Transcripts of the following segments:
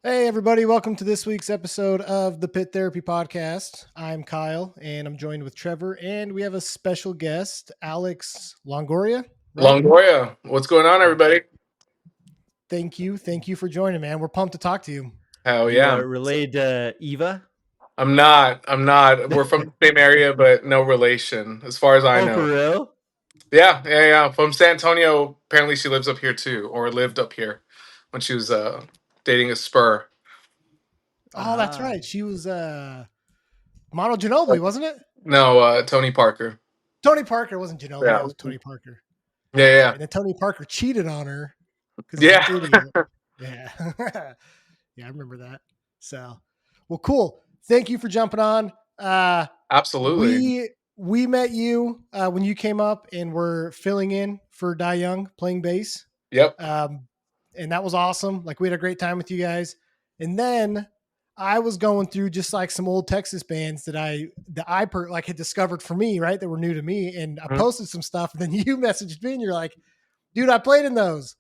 Hey, everybody. Welcome to this week's episode of the Pit Therapy Podcast. I'm Kyle, and I'm joined with Trevor, and we have a special guest, Alex Longoria. Right? Longoria. What's going on, everybody? Thank you. Thank you for joining, man. We're pumped to talk to you. Hell You yeah. are related to Eva? I'm not. We're from the same area, but no relation, as far as I know. For real? Yeah. From San Antonio. Apparently, she lives up here too, or lived up here when she was dating a Spur. Oh, that's right. She was Mono Ginobili, wasn't it? No, Tony Parker. Tony Parker wasn't Ginobili. Yeah. It was Tony Parker. Yeah. And then Tony Parker cheated on her. Yeah. He's an idiot. Yeah. Yeah, I remember that. So, well, cool. Thank you for jumping on. Absolutely. We met you when you came up and were filling in for Die Young playing bass. Yep. And that was awesome. Like, we had a great time with you guys. And then I was going through just like some old Texas bands that I had discovered for me, right? That were new to me. And I posted some stuff, and then you messaged me and you're like, dude, I played in those.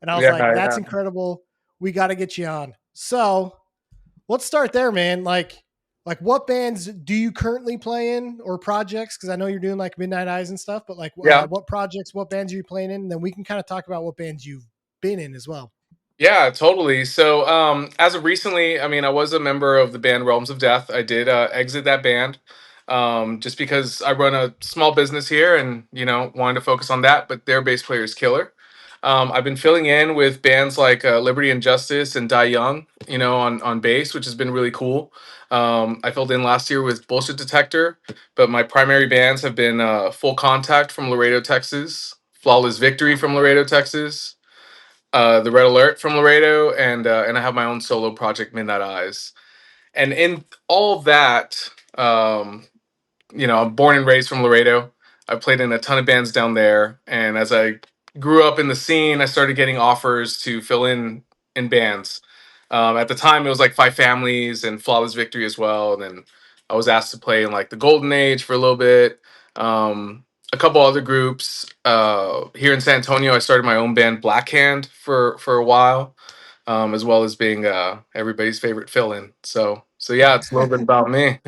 And I was like, that's incredible. We got to get you on. So let's start there, man. Like what bands do you currently play in, or projects? Cause I know you're doing like Midnight Eyes and stuff, but like what projects, what bands are you playing in? And then we can kind of talk about what bands you've been in as well. Yeah, totally. So, as of recently, I was a member of the band Realms of Death. I did exit that band just because I run a small business here and, wanted to focus on that, but their bass player is killer. I've been filling in with bands like Liberty and Justice and Die Young, on bass, which has been really cool. I filled in last year with Bullshit Detector, but my primary bands have been Full Contact from Laredo, Texas, Flawless Victory from Laredo, Texas, the Red Alert from Laredo, and I have my own solo project, Midnight Eyes. And in all of that, I'm born and raised from Laredo. I played in a ton of bands down there, and as I grew up in the scene, I started getting offers to fill in bands. At the time, it was like Five Families and Flawless Victory as well. And then I was asked to play in like the Golden Age for a little bit. A couple other groups here in San Antonio. I started my own band, Blackhand, for a while, as well as being everybody's favorite fill-in. So yeah, it's a little bit about me.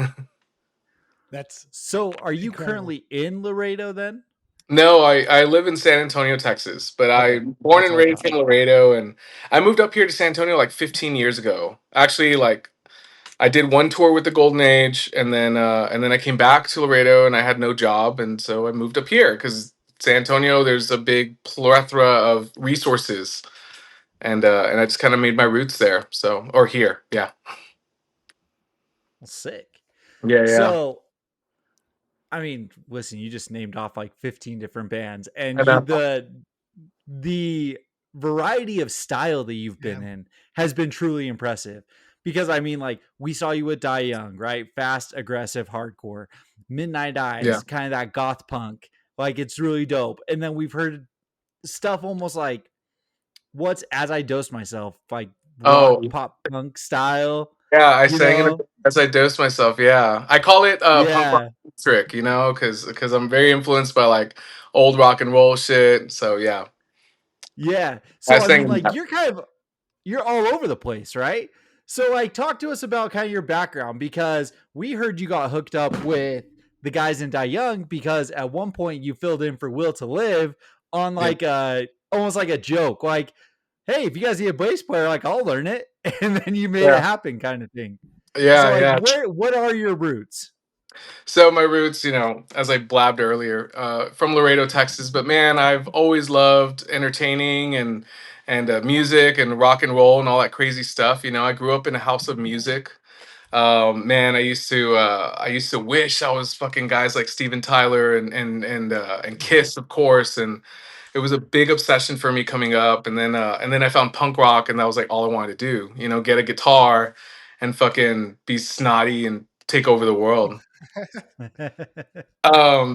So are you currently in Laredo then? No, I live in San Antonio, Texas, but I'm born and raised in Laredo, and I moved up here to San Antonio like 15 years ago. Actually, like I did one tour with the Golden Age, and then I came back to Laredo, and I had no job, and so I moved up here because San Antonio, there's a big plethora of resources, and I just kind of made my roots there. So, or here, yeah. Sick. Yeah. So, listen, you just named off like 15 different bands, and the variety of style that you've been in has been truly impressive. Because we saw you with Die Young, right? Fast, aggressive, hardcore. Midnight Eyes, kind of that goth punk. Like, it's really dope. And then we've heard stuff almost like what's As I Dose Myself, like rock, pop punk style. Yeah, I sang it as I dosed myself. Yeah, I call it punk rock trick, because I'm very influenced by like old rock and roll shit. So yeah. So you're all over the place, right? So like, talk to us about kind of your background, because we heard you got hooked up with the guys in Die Young because at one point you filled in for Will to Live on like almost like a joke, like, hey, if you guys need a bass player, like I'll learn it, and then you made it happen, kind of thing. What are your roots? So my roots, as I blabbed earlier, from Laredo, Texas, but man, I've always loved entertaining and music and rock and roll and all that crazy stuff. I grew up in a house of music. Man, I used to wish I was fucking guys like Steven Tyler and Kiss, of course, and it was a big obsession for me coming up. And then I found punk rock, and that was like all I wanted to do. Get a guitar and fucking be snotty and take over the world.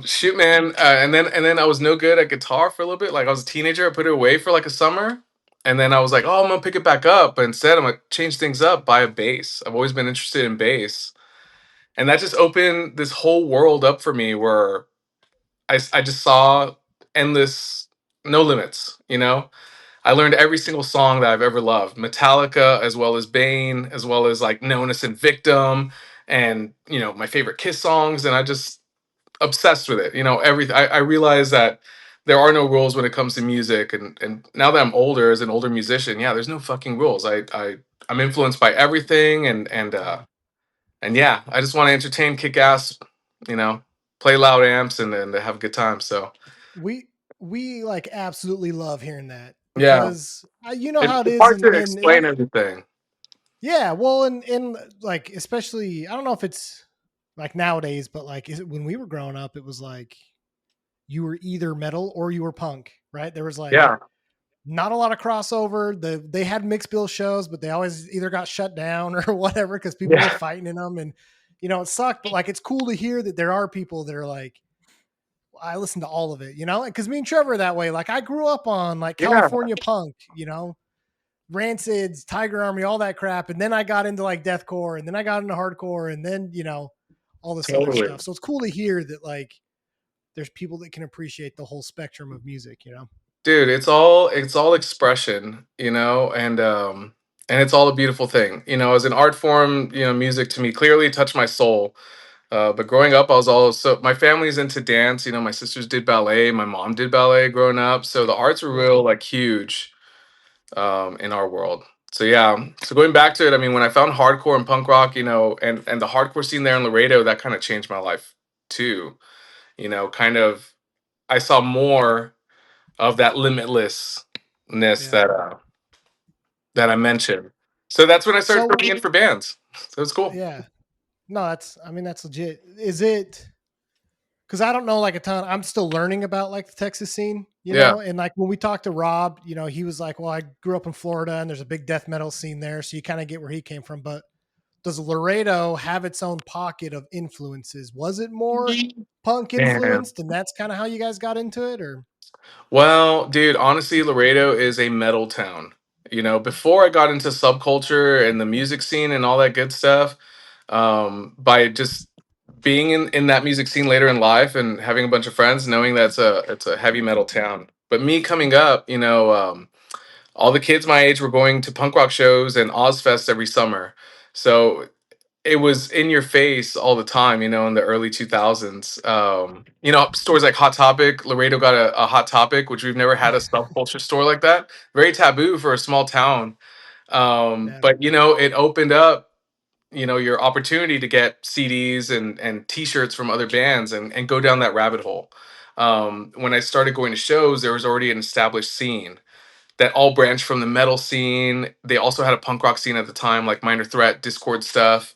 Shoot, man. And then I was no good at guitar for a little bit. Like I was a teenager, I put it away for like a summer. And then I was like, oh, I'm gonna pick it back up. But instead, I'm gonna change things up, buy a bass. I've always been interested in bass. and that just opened this whole world up for me where I just saw endless, no limits. I learned every single song that I've ever loved, Metallica, as well as Bane, as well as like No Innocent Victim, and my favorite Kiss songs, and I just obsessed with it. Everything. I realized that there are no rules when it comes to music, and now that I'm older, as an older musician, yeah, there's no fucking rules. I'm influenced by everything, and yeah, I just want to entertain, kick ass, you know, play loud amps, and have a good time. So We we like absolutely love hearing that yeah, because you know how it it's is, hard and to like explain everything. yeah, well, and like especially I don't know if it's like nowadays, but like is it when we were growing up, it was like you were either metal or you were punk, right? There was like Yeah, not a lot of crossover. They had mixed bill shows, but they always either got shut down or whatever because people were yeah, fighting in them, and it sucked. But like, it's cool to hear that there are people that are like, I listen to all of it, because me and Trevor are that way. Like, I grew up on like yeah, California punk, Rancids, Tiger Army, all that crap, and then I got into like deathcore, and then I got into hardcore, and then all this other totally. stuff. So it's cool to hear that like there's people that can appreciate the whole spectrum of music. Dude, it's all expression, and it's all a beautiful thing. As an art form, music to me clearly touched my soul. But growing up, I was also my family's into dance. My sisters did ballet, my mom did ballet growing up, so the arts were Cool. real like huge in our world. So yeah, so going back to it, I mean, when I found hardcore and punk rock, and the hardcore scene there in Laredo, that kind of changed my life too. Kind of I saw more of that limitlessness Yeah. that I mentioned. So that's when I started So filling in for bands. So it's cool. yeah, no, that's legit. Is it? Because I don't know like a ton. I'm still learning about like the Texas scene, Yeah. and like when we talked to Rob, he was like, "Well, I grew up in Florida, and there's a big death metal scene there, so you kind of get where he came from." But does Laredo have its own pocket of influences? Was it more punk Damn. influenced, and that's kind of how you guys got into it, or? Well, dude, honestly, Laredo is a metal town. Before I got into subculture and the music scene and all that good stuff, by just being in that music scene later in life and having a bunch of friends, knowing that it's a heavy metal town. But me coming up, all the kids my age were going to punk rock shows and Ozfest every summer. So it was in your face all the time, in the early 2000s. Stores like Hot Topic, Laredo got a Hot Topic, which we've never had a subculture store like that. Very taboo for a small town. Yeah. But it opened up, your opportunity to get CDs and T-shirts from other bands and go down that rabbit hole. When I started going to shows, there was already an established scene that all branched from the metal scene. They also had a punk rock scene at the time, like Minor Threat, Discord stuff.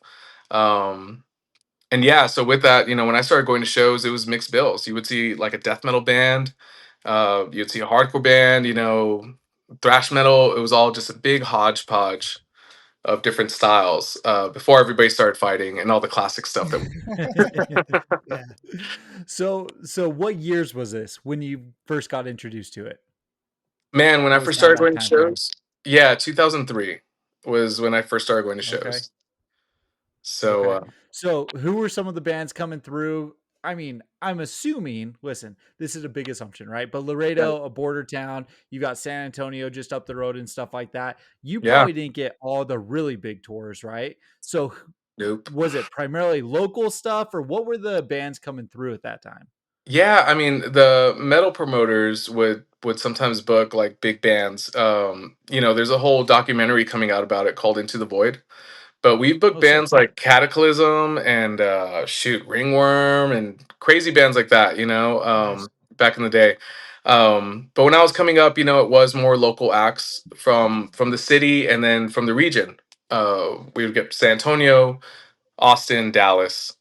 Um, and yeah, so with that, when I started going to shows, it was mixed bills. You would see like a death metal band, you'd see a hardcore band, thrash metal. It was all just a big hodgepodge of different styles before everybody started fighting and all the classic stuff that. Yeah. So what years was this when you first got introduced to it? Man, when I What was first kind of started that going to time frame? shows, yeah, 2003 was when I first started going to Okay. shows. So Okay. So who were some of the bands coming through? I mean, I'm assuming, listen, this is a big assumption, right? But Laredo, a border town, you got San Antonio just up the road and stuff like that. You yeah, probably didn't get all the really big tours, right? So nope. was it primarily local stuff or what were the bands coming through at that time? Yeah, I mean, the metal promoters would sometimes book like big bands. There's a whole documentary coming out about it called Into the Void. But we've booked Oh, sick. bands like Cataclysm and shoot Ringworm and crazy bands like that, Nice. back in the day. But when I was coming up, it was more local acts from the city and then from the region. We would get San Antonio, Austin, Dallas,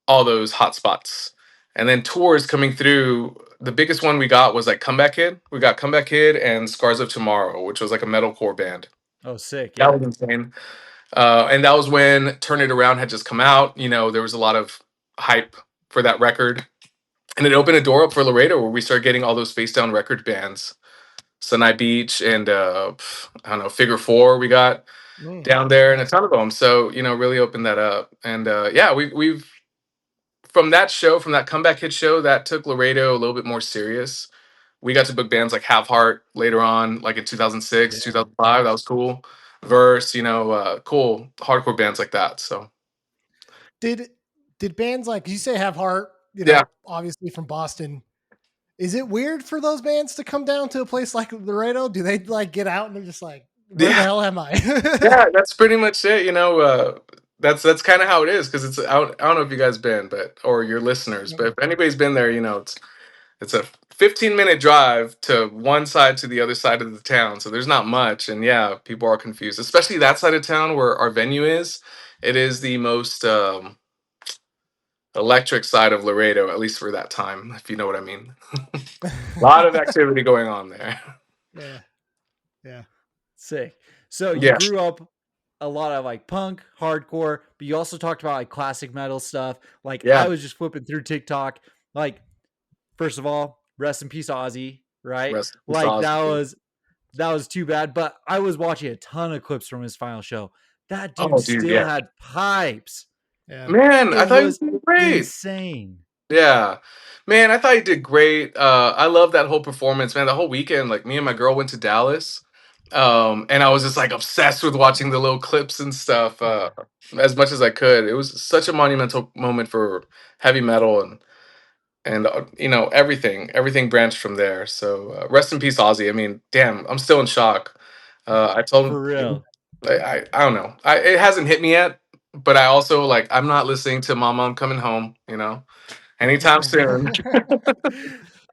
all those hot spots. And then tours coming through. The biggest one we got was like Comeback Kid. We got Comeback Kid and Scars of Tomorrow, which was like a metalcore band. Oh, sick. That Yeah. was insane. And that was when Turn It Around had just come out. There was a lot of hype for that record. And it opened a door up for Laredo where we started getting all those face down record bands. Sunny Beach and I don't know, Figure Four we got Mm, down there and a nice. ton of them. So, really opened that up. And yeah, we've from that show, from that comeback hit show, that took Laredo a little bit more serious. We got to book bands like Have Heart later on, like in 2006, Yeah. 2005. That was cool. Verse, cool hardcore bands like that. So Did bands like you say Have Heart, yeah, obviously from Boston? Is it weird for those bands to come down to a place like Laredo? Do they like get out and they're just like, where the yeah, hell am I? yeah. That's pretty much it. That's kind of how it is because it's I don't know if you guys been, but or your listeners, but if anybody's been there, it's a 15-minute drive to one side to the other side of the town. So there's not much. And yeah, people are confused, especially that side of town where our venue is. It is the most electric side of Laredo, at least for that time, if you know what I mean. A lot of activity going on there. Yeah. Yeah. Sick. So you Yeah. grew up a lot of like punk, hardcore, but you also talked about like classic metal stuff. Like Yeah. I was just flipping through TikTok. Like, first of all, rest in peace, Ozzy, right? Rest in peace, Like Ozzy. that was too bad. But I was watching a ton of clips from his final show. That dude Oh, dude, still yeah. had pipes. Yeah. Man, I It thought he was was doing great. insane. Yeah. Man, I thought he did great. I love that whole performance, man. The whole weekend, like me and my girl went to Dallas. And I was just like obsessed with watching the little clips and stuff as much as I could. It was such a monumental moment for heavy metal and everything branched from there. So rest in peace, Ozzy. I mean, damn, I'm still in shock. I told For real. I don't know. It hasn't hit me yet, but I also like I'm not listening to Mama, I'm Coming Home. Anytime soon.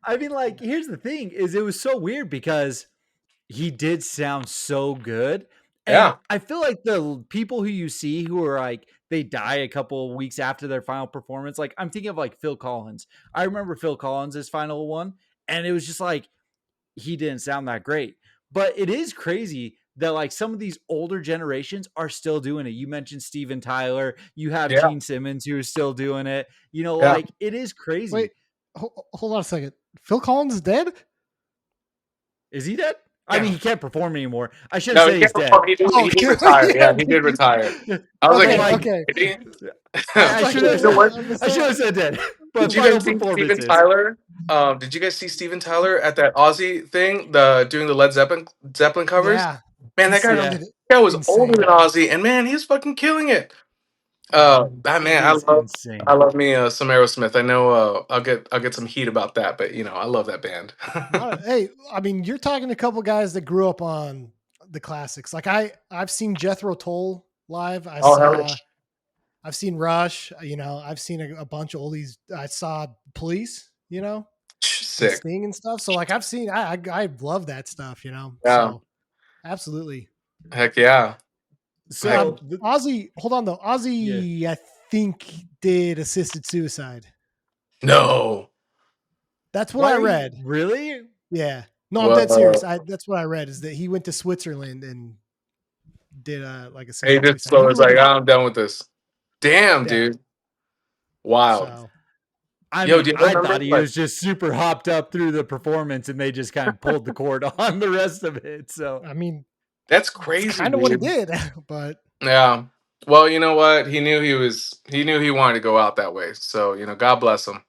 I mean, like, here's the thing: is it was so weird because he did sound so good, and Yeah. I feel like the people who you see who are like they die a couple of weeks after their final performance. Like I'm thinking of like Phil Collins. I remember Phil Collins' final one, and it was just like he didn't sound that great. But it is crazy that like some of these older generations are still doing it. You mentioned Steven Tyler. You have Yeah. Gene Simmons who is still doing it. Yeah. Like it is crazy. Wait, hold on a second. Phil Collins is dead? Is he dead? I Yeah. mean, he can't perform anymore. I should have No, he said can't he's dead. perform. He did, Oh, he did retire. yeah. Yeah, he did retire. I was But like, Okay, like, okay. I I It's like, should you know have. what? I'm I should saying. have said dead. Did But you final guys see Steven performances. Tyler? Did you guys see Steven Tyler at that Aussie thing, the doing the Led Zeppelin covers? Yeah. Man, He Yeah. sounded that was older insane. than Ozzy, and man, he's fucking killing it. Yeah. It Man, is I insane. love me some Aerosmith. I know I'll get some heat about that, but I love that band. Hey, I mean, you're talking to a couple guys that grew up on the classics. Like I've seen Jethro Tull live. Oh, hell yeah. I've seen Rush. I've seen a bunch of oldies. I saw Police. And Sick. Sting and stuff. So like I've seen. I love that stuff. Yeah. So absolutely. Heck yeah. Heck So Ozzy. Hold on though. yeah. Ozzy, I think did assisted suicide. no. That's what Why I are you read. really? Yeah. No, I'm dead serious. Whoa. That's what I read is that he went to Switzerland and did like He assisted did suicide. He slow. It's grew up like in I'm done with this. Damn, yeah. dude. Wild. So I Yo, mean, do you I remember? thought he Like, was just super hopped up through the performance, and they just kind of pulled the cord on the rest of it. So I mean, that's it's crazy, kind of what he dude. did, but Yeah. Well, you know what? He knew he wanted to go out that way. So, God bless him.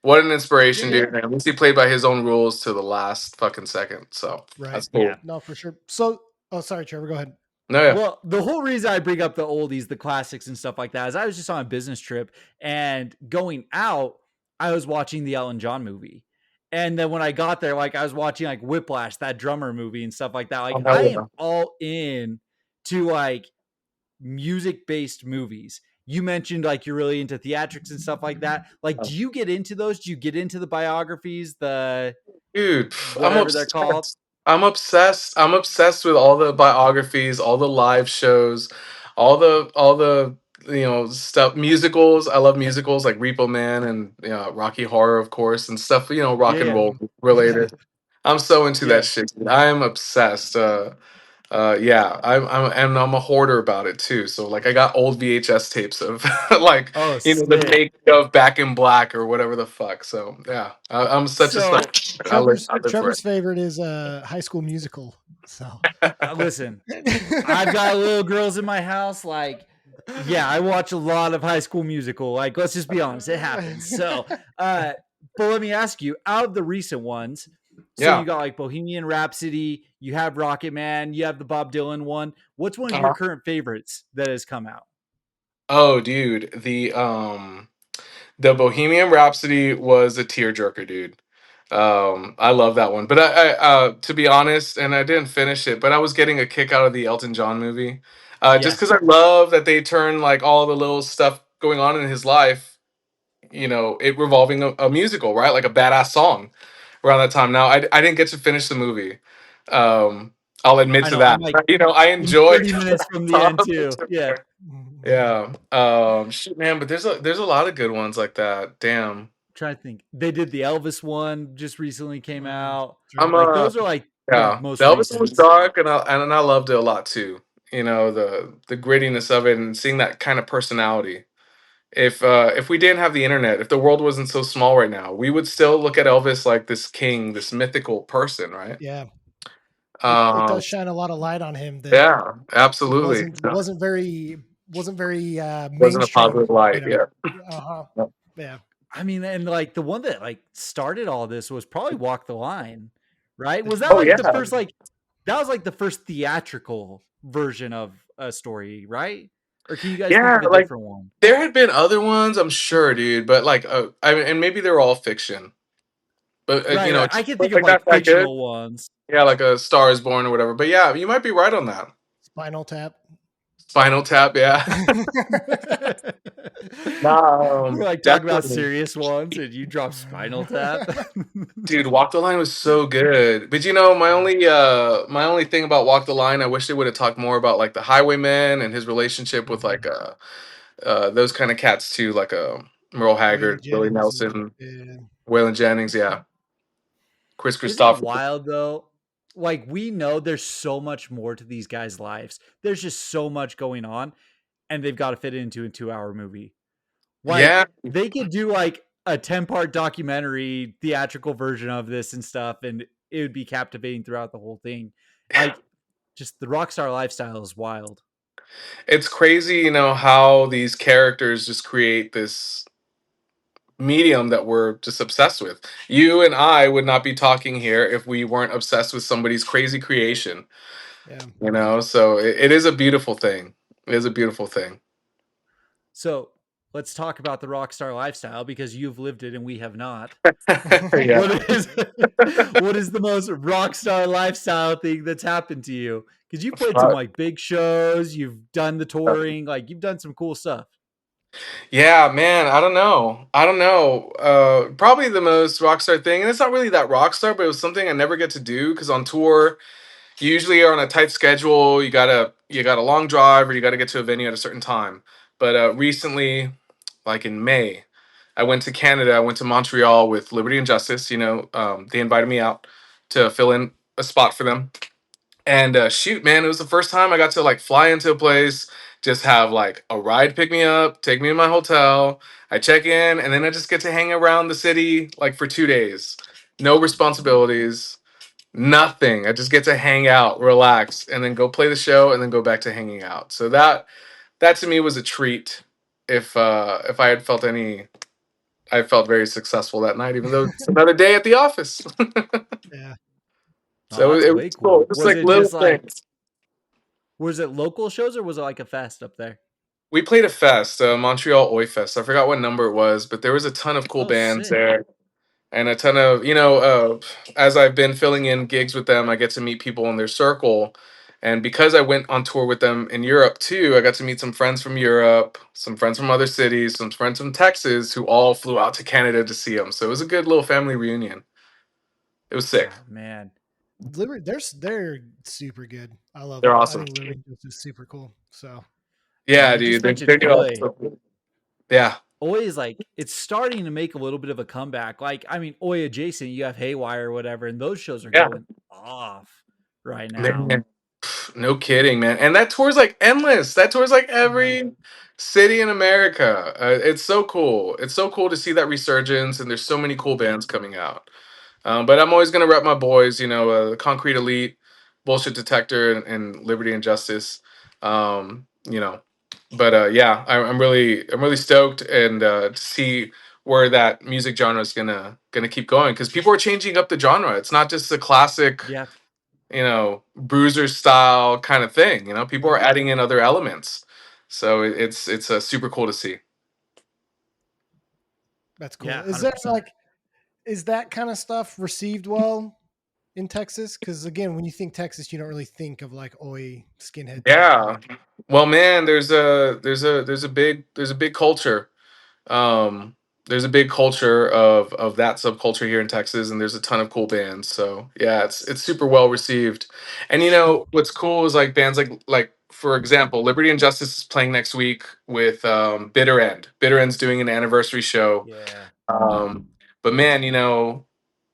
What an inspiration, yeah, dude. At least he played by his own rules to the last fucking second. So right. that's yeah. cool. No, for sure. So, oh, sorry, Trevor. Go ahead. No, yeah. Well, the whole reason I bring up the oldies, the classics, and stuff like that is I was just on a business trip and going out, I was watching the Elton John movie. And then when I got there, like I was watching like Whiplash, that drummer movie and stuff like that. Like Oh, I hell am yeah. all in to like music based movies. You mentioned like you're really into theatrics and stuff like that. Like, do you get into those? Do you get into the biographies, the Dude, I'm whatever they're called? obsessed. I'm obsessed. I'm obsessed with all the biographies, all the live shows, all the stuff. Musicals. I love musicals like Repo Man and Rocky Horror, of course, and stuff. Rock and Yeah, roll related. I'm so into yeah. that shit. Dude. I am obsessed. Yeah, I'm a hoarder about it too. So like, I got old VHS tapes of like Oh, the sick. making of Back in Black or whatever the fuck. So yeah, I'm such a So sucker. Trevor's I live for Trevor's favorite is High School Musical. So it. listen, I've got little girls in my house. Like Yeah, I watch a lot of High School Musical. Like, let's just be honest, it happens. So, uh, but let me ask you, out of the recent ones, so Yeah. you got like Bohemian Rhapsody, you have Rocket Man, you have the Bob Dylan one. What's one of your Uh-huh. current favorites that has come out? Oh, dude, the Bohemian Rhapsody was a tearjerker, dude. I love that one. But to be honest, and I didn't finish it, but I was getting a kick out of the Elton John movie, just because Yes. I love that they turn like all the little stuff going on in his life, it revolving a musical, right? Like a badass song around that time. Now, I didn't get to finish the movie. Um, I'll admit I to know. I'm that. like I I'm enjoyed 30 minutes from the Tom. end too. Yeah. Yeah. Shit, man, but there's a lot of good ones like that. Damn. Trying to think. They did the Elvis one just recently came out. I'm Like those are like the Yeah. most The Elvis one was recent. dark, and I loved it a lot too. The grittiness of it and seeing that kind of personality. If we didn't have the internet, if the world wasn't so small right now, we would still look at Elvis like this king, this mythical person, right? Yeah, it Um, does shine a lot of light on him that yeah, absolutely. wasn't Yeah. wasn't very wasn't very Wasn't a mainstream. positive light. Yeah. Uh-huh. Yeah. Yeah. I mean, and like the one that like started all this was probably Walk the Line, right? Was that Oh like yeah. the first like that was like the first theatrical version of a story, right? Or can you guys think Yeah, of a like different one? there had been other ones, I'm sure, dude, but like, I mean, and maybe they were all fiction, but Right, right. I just can think of like like that good. fictional ones. Yeah, like a Star is Born or whatever. But yeah, you might be right on that. Spinal Tap. Spinal Tap, yeah. Nah, We're like talking about definitely. serious ones and you drop Spinal Tap. Dude, Walk the Line was so good. But my only thing about Walk the Line, I wish they would have talked more about like the Highwayman and his relationship with like those kind of cats too, like Merle Waylon Haggard, Willie Jennings is Nelson, yeah. Waylon Jennings, yeah. Chris Isn't it Christopher. wild though? Like we know there's so much more to these guys' lives. There's just so much going on and they've got to fit it into a 2-hour movie. Like Yeah, they could do like a 10-part documentary theatrical version of this and stuff and it would be captivating throughout the whole thing. Like just the rock star lifestyle is wild. it's crazy, how these characters just create this medium that we're just obsessed with. You and I would not be talking here if we weren't obsessed with somebody's crazy creation, Yeah. So it is a beautiful thing. It is a beautiful thing. So let's talk about the rock star lifestyle because you've lived it and we have not. Yeah. What is what is the most rock star lifestyle thing that's happened to you? Because you've played some Fuck. like big shows, you've done the touring, like you've done some cool stuff. Yeah, man, I don't know. I don't know. Probably the most rock star thing, and it's not really that rock star, but it was something I never get to do because on tour, you usually are on a tight schedule. You got a long drive, or you got to get to a venue at a certain time. But recently, like in May, I went to Canada. I went to Montreal with Liberty and Justice. They invited me out to fill in a spot for them. And shoot, man, it was the first time I got to like fly into a place, just have like a ride pick me up, take me to my hotel. I check in, and then I just get to hang around the city like for 2 days. No responsibilities, nothing. I just get to hang out, relax, and then go play the show, and then go back to hanging out. So that to me was a treat. If I had felt any, I felt very successful that night, even though it's another day at the office. Yeah. Oh, So that's it was way cool. cool. It was Was like it little just like things. was it local shows or was it like a fest up there? We played a fest, Montreal Oi Fest. I forgot what number it was, but there was a ton of cool Oh, bands sick. there, and a ton of as I've been filling in gigs with them, I get to meet people in their circle, and because I went on tour with them in Europe too, I got to meet some friends from Europe, some friends from other cities, some friends from Texas who all flew out to Canada to see them. So it was a good little family reunion. It was sick. Oh man. Liberty, they're super good. I love They're them. I awesome. think Liberty is super cool. So Man, Yeah, you just dude. mentioned They're doing Oi. yeah. Oi is like it's starting to make a little bit of a comeback. Like, I mean, Oi adjacent, you have Haywire or whatever, and those shows are Yeah. going off right now. Man, no kidding, man. And that tour's like endless. That tour's like yeah, every city in America. It's so cool. It's so cool to see that resurgence, and there's so many cool bands coming out. But I'm always gonna rep my boys. Concrete Elite, Bullshit Detector, and Liberty and Justice. You know. Yeah, I'm really stoked and to see where that music genre is gonna keep going because people are changing up the genre. It's not just the classic, Yeah. bruiser style kind of thing. People Yeah, are adding in other elements, so it's super cool to see. that's cool. Yeah, Is there 100%. like is that kind of stuff received well in Texas? Because again, when you think Texas, you don't really think of like oi skinhead type Yeah, like. well, man, there's a big culture. Um, there's a big culture of that subculture here in Texas, and there's a ton of cool bands. So yeah, it's super well received. And what's cool is like bands like for example, Liberty and Justice is playing next week with Bitter End. Bitter End's doing an anniversary show. Yeah. But man,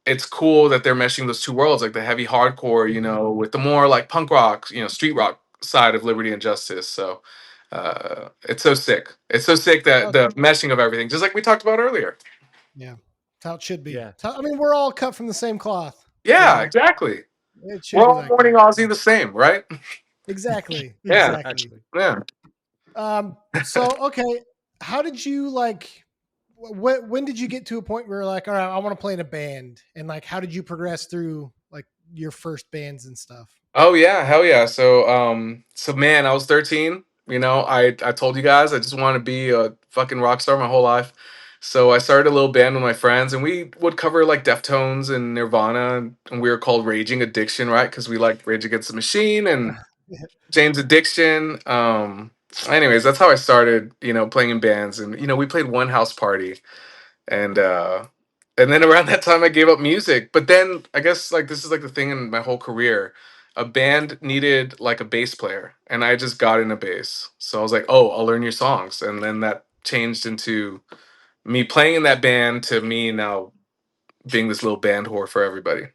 it's cool that they're meshing those two worlds, like the heavy hardcore, with the more like punk rock, street rock side of Liberty and Justice. So it's so sick. It's so sick that Oh, the meshing of everything, just like we talked about earlier. yeah, it's how it should be. Yeah. I mean, we're all cut from the same cloth. You Yeah, know, exactly. it should We're be all like mourning that. Aussie So, the same, right? exactly, Yeah, exactly. Exactly. yeah. So okay, how did you like? When did you get to a point where you're like, all right, I want to play in a band, and like, how did you progress through like your first bands and stuff? Oh yeah, hell yeah. So man, I was 13. I told you guys I just want to be a fucking rock star my whole life. So I started a little band with my friends, and we would cover like Deftones and Nirvana, and we were called Raging Addiction, right? Because we liked Rage Against the Machine and Jane's Addiction. Anyways, that's how I started, playing in bands, and we played one house party, and then around that time I gave up music. But then I guess like this is like the thing in my whole career, a band needed like a bass player, and I just got in a bass. So I was like, oh, I'll learn your songs, and then that changed into me playing in that band to me now being this little band whore for everybody.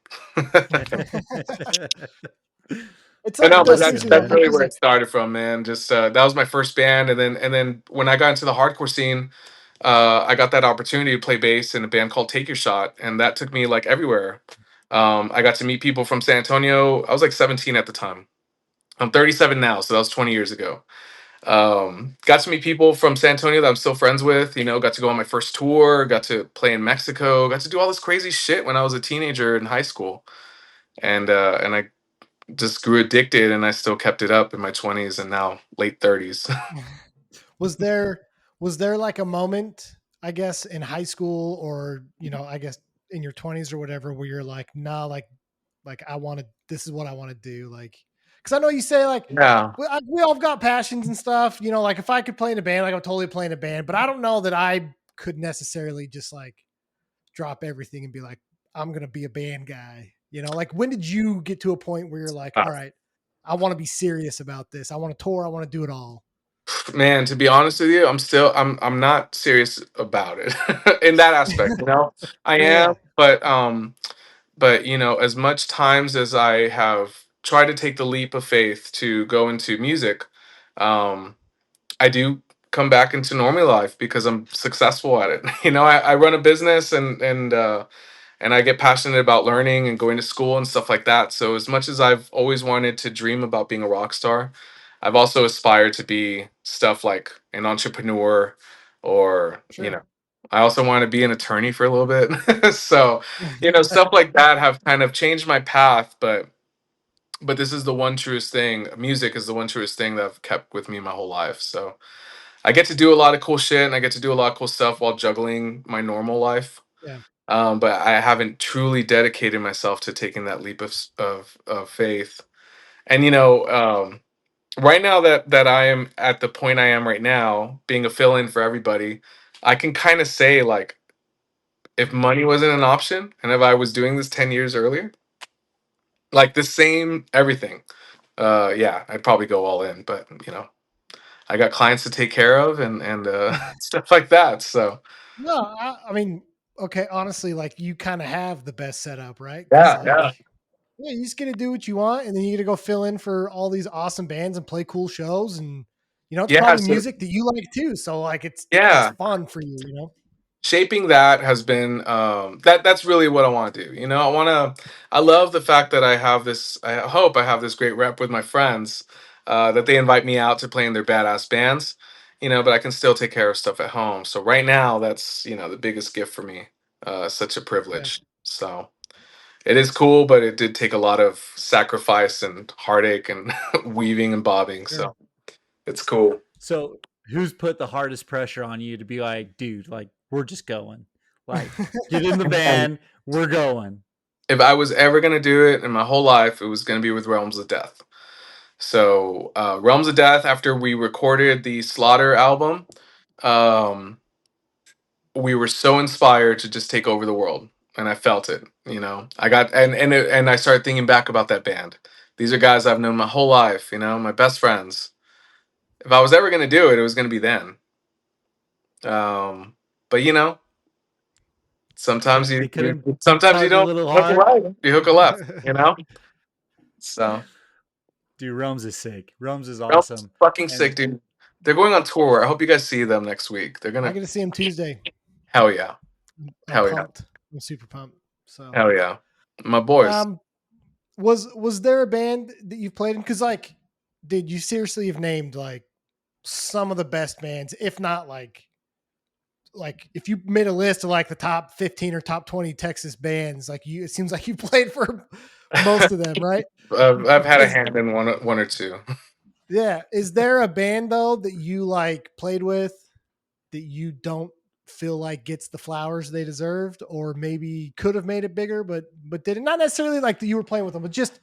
It's I like know, but Awesome, that's seriously though, that's man. really because where like it started from, man. Just that was my first band, and then when I got into the hardcore scene, I got that opportunity to play bass in a band called Take Your Shot, and that took me like everywhere. I got to meet people from San Antonio. I was like 17 at the time. I'm 37 now, so that was 20 years ago. Got to meet people from San Antonio that I'm still friends with. Got to go on my first tour. Got to play in Mexico. Got to do all this crazy shit when I was a teenager in high school, and I just grew addicted, and I still kept it up in my 20s and now late 30s. was there was there like a moment, I guess, in high school or I guess in your 20s or whatever, where you're like, nah, like I want to, this is what I want to do, like, because I know you say like Yeah. we all have got passions and stuff, like if I could play in a band, like I'm totally playing a band, but I don't know that I could necessarily just like drop everything and be like, I'm gonna be a band guy. Like when did you get to a point where you're like, all right, I want to be serious about this. I want to tour. I want to do it all. Man, to be honest with you, I'm not serious about it in that aspect, I Yeah, am, yeah. but as much times as I have tried to take the leap of faith to go into music, um, I do come back into normal life because I'm successful at it. I run a business, and I get passionate about learning and going to school and stuff like that. So as much as I've always wanted to dream about being a rock star, I've also aspired to be stuff like an entrepreneur, or Sure. I also want to be an attorney for a little bit. So, stuff like that have kind of changed my path, but this is the one truest thing. Music is the one truest thing that I've kept with me my whole life. So, I get to do a lot of cool shit, and I get to do a lot of cool stuff while juggling my normal life. Yeah. But I haven't truly dedicated myself to taking that leap of faith. And right now that I am at the point I am right now, being a fill-in for everybody, I can kind of say like, if money wasn't an option, and if I was doing this 10 years earlier, like the same everything, yeah, I'd probably go all in. But I got clients to take care of, and stuff like that. So No, I mean, okay, honestly, like you kind of have the best setup, right? Because yeah, like, yeah, yeah, you just get to do what you want, and then you get to go fill in for all these awesome bands and play cool shows, and it's yeah. probably So music that you like too. So like, it's yeah, fun for you. shaping that has been that's really what I want to do. I love the fact that I hope I have this great rep with my friends. that they invite me out to play in their badass bands, but I can still take care of stuff at home. So right now, that's the biggest gift for me. Such a Yeah, privilege. So it is cool, but it did take a lot of sacrifice and heartache and weaving and bobbing. sure. So it's cool. So who's put the hardest pressure on you to be like, dude, like we're just going, like get in the van, we're going. If I was ever gonna do it in my whole life, it was gonna be with Realms of Death. So Realms of Death, after we recorded the Slaughter album, um, we were so inspired to just take over the world, and I felt it. I got and I started thinking back about that band. These are guys I've known my whole life. My best friends. If I was ever gonna do it, it was gonna be then. But sometimes They couldn't sometimes you tug a don't little hook a hard. right, you hook a left. So Dude, Realms is sick. Realms is Realms awesome. fucking And sick, dude. They're going on tour. I hope you guys see them next week. They're I gonna get to see him Tuesday. hell yeah, I'm hell yeah, pumped. I'm super pumped. So, hell yeah, my boys. um, was there a band that you've played in? Because like, did you seriously have named like some of the best bands, if not like if you made a list of like the top 15 or top 20 Texas bands, like it seems like you played for most of them, right? I've had a Is hand in one or two. yeah, is there a band though that you like played with that you don't feel like gets the flowers they deserved, or maybe could have made it bigger, but did it? Not necessarily like that you were playing with them, but just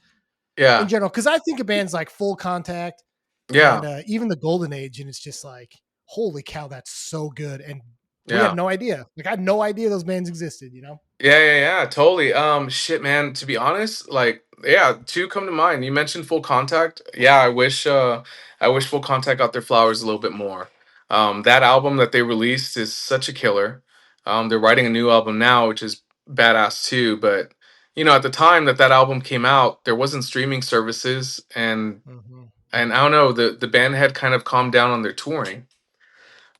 in Yeah, general. Because I think of bands like Full Contact and yeah, even the Golden Age, and it's just like, holy cow, that's so good. And we had yeah. no idea. Like I had no idea those bands existed. You know? Yeah, yeah, yeah, totally. Shit, man. To be honest, like, yeah, two come to mind. You mentioned Full Contact. Yeah, I wish Full Contact got their flowers a little bit more. That album that they released is such a killer. They're writing a new album now, which is badass too. But at the time that album came out, there wasn't streaming services, and Mm-hmm. and I don't know, the band had kind of calmed down on their touring.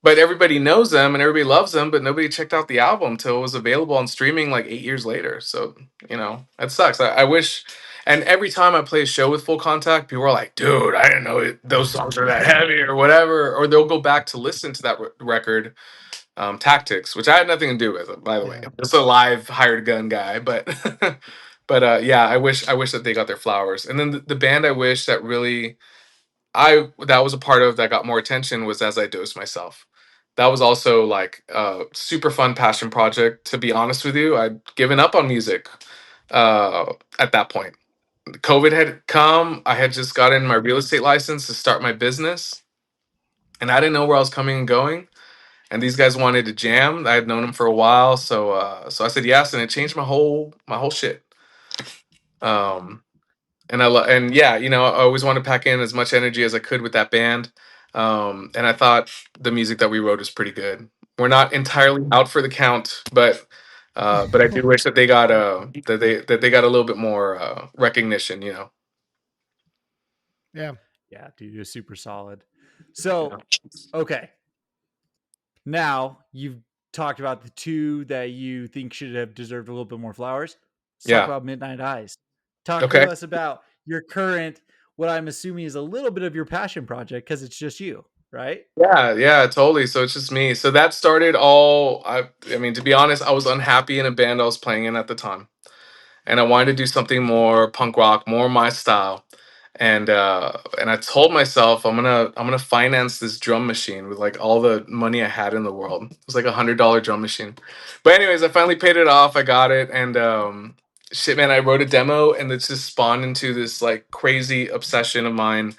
But everybody knows them and everybody loves them, but nobody checked out the album till it was available on streaming like 8 years later. So, it sucks. I wish, and every time I play a show with Full Contact, people are like, dude, I didn't know those songs are that heavy or whatever. Or they'll go back to listen to that record, Tactics, which I had nothing to do with, by the way. Yeah. I'm just a live hired gun guy. But, but yeah, I wish that they got their flowers. And then the band I wish that really I that was a part of that got more attention was As I Dose Myself. That was also like a super fun passion project. To be honest with you, I'd given up on music at that point. COVID had come. I had just gotten my real estate license to start my business, and I didn't know where I was coming and going. And these guys wanted to jam. I had known them for a while, so I said yes, and it changed my whole shit. Um, and yeah, I always wanted to pack in as much energy as I could with that band. And I thought the music that we wrote was pretty good. We're not entirely out for the count, but I do wish that they got that they got a little bit more recognition. Yeah. yeah, dude, you're super solid. So, Yeah. okay. Now you've talked about the two that you think should have deserved a little bit more flowers. Let's talk Yeah. about Midnight Eyes. Talk to Okay. us about your current, what I'm assuming is a little bit of your passion project because it's just you, right? Yeah, yeah, totally. So it's just me. So that started all. I mean, to be honest, I was unhappy in a band I was playing in at the time, and I wanted to do something more punk rock, more my style. And I told myself I'm gonna finance this drum machine with like all the money I had in the world. It was like $100 drum machine. But anyways, I finally paid it off. I got it, and shit, man, I wrote a demo, and it's just spawned into this like crazy obsession of mine,